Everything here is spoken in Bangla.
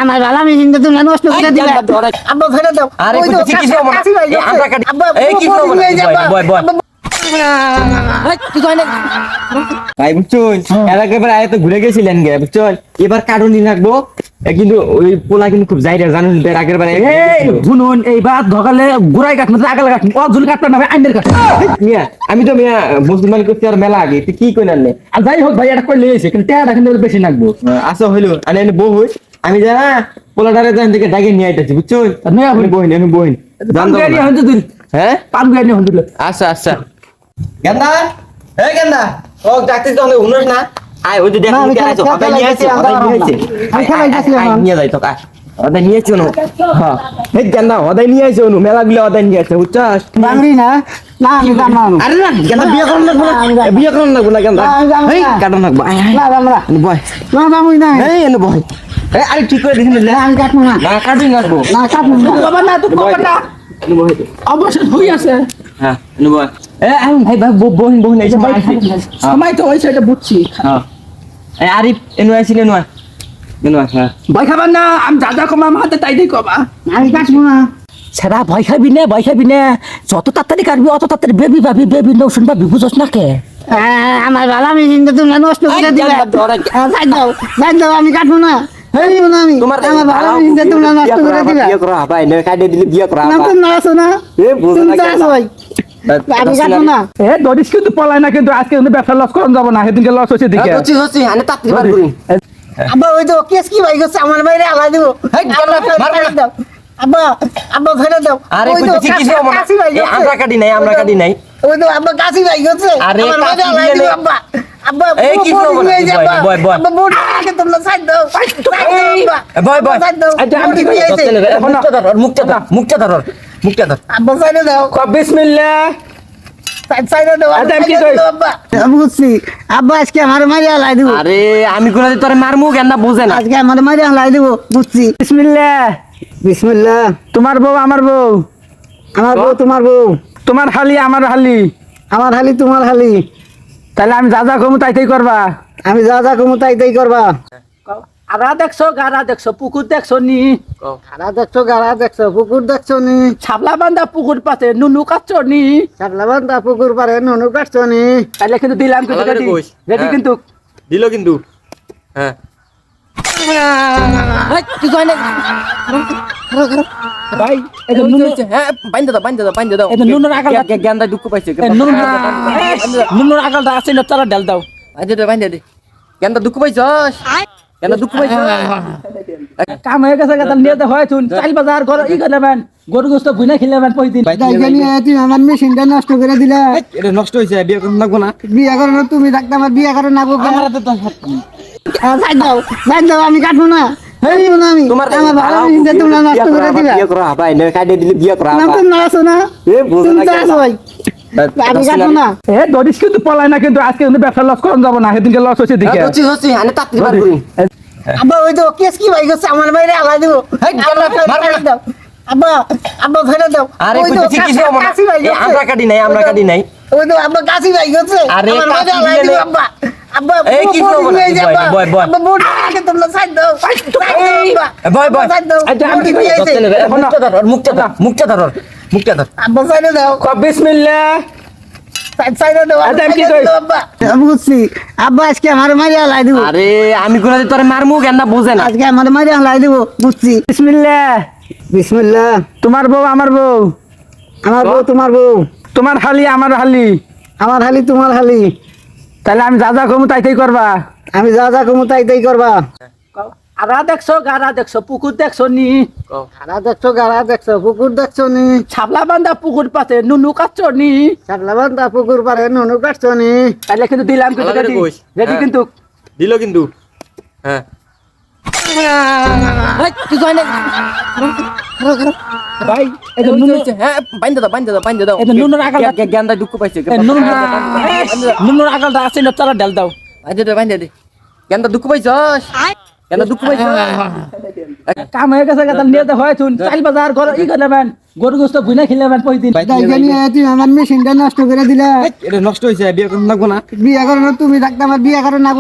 আমার ভালো মেশিন তো তুমি নষ্ট করে দিলে আব্বা ফেলে দাও আরে ওই তো কিছু কিছু হবে না। কাশি ভাই এই আটা কাটি এই কিছু হবে না বয় বয় কি কয় না ভাই বুঝছুন এলাকার আয় তো ঘুরে গেছিলেন গে বুঝছুন এবার কারণই রাখবো কিন্তু ওই পোলা কিন্তু খুব যাইরা জানেন এর আগের বারে এই শুনুন এই বাদ ধকালে গুড়াই কাট না আগাল কাট অজুল কাটতে না আইনের কাট মিয়া আমি তো মিয়া মুসলমান করতে আর মেলা আগে তুই কি কইনার নে আর যাই হোক ভাই এটা কই লইছে কিন্তু টাকা কিন্তু বেশি লাগবো আসো হইলো আনে এনে বউ হই আমি জানা পোলাটারে জান থেকে ডাকে নিয়ে আইতাছি বুঝছুন আমি বহিন জান দাও গাড়ি হইতো তুই হ্যাঁ পান গাড়ি হইতো আচ্ছা আচ্ছা গেন্দা এই গেন্দা ও ডাকতে তো আমি উনস না আয় ওই যে দেখ কি আইছো আবার নিয়ে আইছো আবার নিয়ে আইছে আমি খেলাই যাচ্ছি এখন নিয়ে যাই তো কা ওদা নিয়ে আইছো না হ্যাঁ এই গেন্দা ওদা নিয়ে আইছো নু মেলা গুলো ওদা নিয়ে আইছো বুঝছস বাংরি না না আমি জানো না আরে না গেন্দা বিয়ে করন না বিয়ে করন না গেন্দা এই কাটন না আয় না আমরা বয় না বামুই না এই এনে বয় এই আরে ঠিক করে দিছেন না আমি কাটবো না না কাটিং আসবো না কাটবো না বাবা না তো বাবা না এনে বয় অবশ্য হই আছে হ্যাঁ এনে বয় এই আমি ভাই বহিন এই সময় সময় তো হইছে এটা বুঝছি হ্যাঁ এই আরিফ এনে আইছিল এনে হ্যাঁ ভয় খাবার না আমি যা যা কমাম হাতে তাই দিই কবা আমি কাটবো না সেরা ভয় খাবি না যত তাড়াতাড়ি কাটবি অত তাড়াতাড়ি বেবি বেবি নো শুনবা বুঝছ না কে আমার ভালো মেশিন তো তুমি নষ্ট করে দিলে যাই দাও আমি কাটবো না কাটবো না আমি তোমার আমার ভালো মেশিন তো তুমি নষ্ট করে দিলে বিয়ে করা ভাই নে কাটে দিলে বিয়ে করা না তুমি আসো না এ বুঝো তুমি না তো আসো ভাই আমি কাটবো না এ দরিস কিন্তু পলাই না কিন্তু আজকে কিন্তু ব্যবসা লস করন যাব না সেদিনকে লস হচ্ছে দিকে হচ্ছে আনে তাড়াতাড়ি বার করি আব্বা ওই তো কেস কি ভাই গেছে আমার বাইরে আলাই দিব আব্বা আব্বা ফেলে দাও আরে ওই তো কিছু কিছু হবে না কাশি ভাই এই আমরা কাটি নাই ওই তো আব্বা কাশি ভাই গেছে আরে আমার বাইরে কাশি আলাই দিব দিয়ে আব্বা আব্বা এই কি বড় করবো না? নিয়ে যাও, বয়, আব্বা। বয়, বয়। আব্বা বড় আগে তোমরা সাইড দাও বয় বয় সাইড দাও আচ্ছা, আমি কি বড় নিয়ে যাইছে। মুখটা ধর আব্বা সাইড দাও বিসমিল্লাহ সাইড দাও আচ্ছা, আমি কি side এ কই? দাও, আব্বা আমি বুঝছি আব্বা আজকে আমার মারি আলাই দিব আরে আমি কোন তোরে মারমু গেন্দা বুঝে না আজকে আমার মারি আলাই দিব বুঝছি বিসমিল্লাহ বিসমিল্লাহ তোমার বউ আমার বউ আমার বউ তোমার বউ তোমার হালি আমার হালি আমার হালি তোমার হালি তাহলে আমি যা যা কমু তাই করবা আমি যা যা কমু তাই করবা আরা দেখছো গারা দেখছো পুকুর দেখছো নি গাড়া দেখছো পুকুর দেখছো নি ছাবলা বান্ধা পুকুর পাশে নুনু কাটছো নি সাবলাবান্ধা পুকুর পারে ননু কাটছো নি তাহলে কিন্তু দিলাম কিন্তু আলাদা রেডি কইস। রেডি হ্যাঁ। কিন্তু দিল কিন্তু হ্যাঁ কি কয় না ভাই এই যে নুনু হ্যাঁ বাইন্দা দাও এই যে নুনুর আগাল গেন্দা দুঃখ পাইছে নুনুর আগালটা আছে না তারা ডাল দাও বাইন্দা দে গেন্দা দুঃখ পাইছস কাম হয়ে গেছে তাহলে নিয়ে হয় শুন চাল বাজার ঘর ই করে নেবেন গরু গোস্ত ভুনা খেলেবেন প্রতিদিন তুমি আমার মেশিনটা নষ্ট করে দিলা এটা নষ্ট হইছে বিয়ে করতে লাগবো না বিয়ে করো না তুমি থাকতে আমার বিয়ে করো না সাইড দাও আমি কাটবো না কাটবো না আমি আমার ভালো মেশিনটা তোমরা নষ্ট করে দিলা বিয়ে করা ভাই নে কাটে দিলে বিয়ে করা না তুমি আসো না এ বুঝো তুমি না তো আসো ভাই আমি কাটবো না এ দরিস কিন্তু পলাই না কিন্তু আজকে কিন্তু ব্যবসা লস করন যাব না সেদিনকে লস হচ্ছে দিকে হচ্ছে আনে তাড়াতাড়ি বার করি আব্বা ওই তো কেস কি ভাই গেছে আমার বাইরে আলাই দিব আব্বা আব্বা ফেলে দাও আরে ওই তো কিছু কিছু হবে না কাশি ভাই এই আমরা কাটি নাই ওই তো আব্বা কাশি ভাই গেছে আরে আমার বাইরে কাশি আলাই দিব দিয়ে আব্বা আব্বা এই কি বড় করবো না? নিয়ে যাও, বয়, আব্বা। বয়, বয়। আব্বা বড় আগে তোমরা সাইড দাও বয় বয় সাইড দাও আচ্ছা, আমি কি বড় নিয়ে যাইছে। মুখটা ধর আব্বা সাইড দাও বিসমিল্লাহ সাইড দাও আচ্ছা, আমি কি কই? আব্বা আমি বুঝছি আব্বা আজকে আমার মারি আলাই দিব আরে আমি কোন তোরে মারমু গেন্দা বুঝে না আজকে আমার মারি আলাই দিব বুঝছি বিসমিল্লাহ বিসমিল্লাহ তোমার বউ আমার বউ আমার বউ তোমার বউ তোমার হালি আমার হালি আমার হালি তোমার হালি তাহলে আমি যা যা কমু তাই করবা আমি যা যা কমু তাই করবা আরা দেখছো গারা দেখছো পুকুর দেখছো নি গাড়া দেখছো পুকুর দেখছো নি ছাবলা বান্ধা পুকুর পাশে নুনু কাটছো নি সাবলাবান্ধা পুকুর পারে ননু কাটছো নি তাহলে কিন্তু দিলাম কিন্তু আলাদা রেডি কইস। রেডি হ্যাঁ। কিন্তু দিল কিন্তু হ্যাঁ কি কয় না ভাই এই যে নুনু হ্যাঁ বাইন্দা দাও এই যে নুনুর আগাল গেন্দা দুঃখ পাইছে নুনুর আগালটা আছে না তারা ডাল দাও বাইন্দা দে গেন্দা দুঃখ পাইছস কাম হয়ে গেছে তাহলে নিয়ে হয় শুন চাল বাজার ঘর ই করে নেবেন গরু গোস্ত ভুনা খেলেবেন প্রতিদিন তুমি আমার মেশিনটা নষ্ট করে দিলা এটা নষ্ট হইছে বিয়ে করতে লাগবো না বিয়ে করো না তুমি থাকতে আমার বিয়ে করো না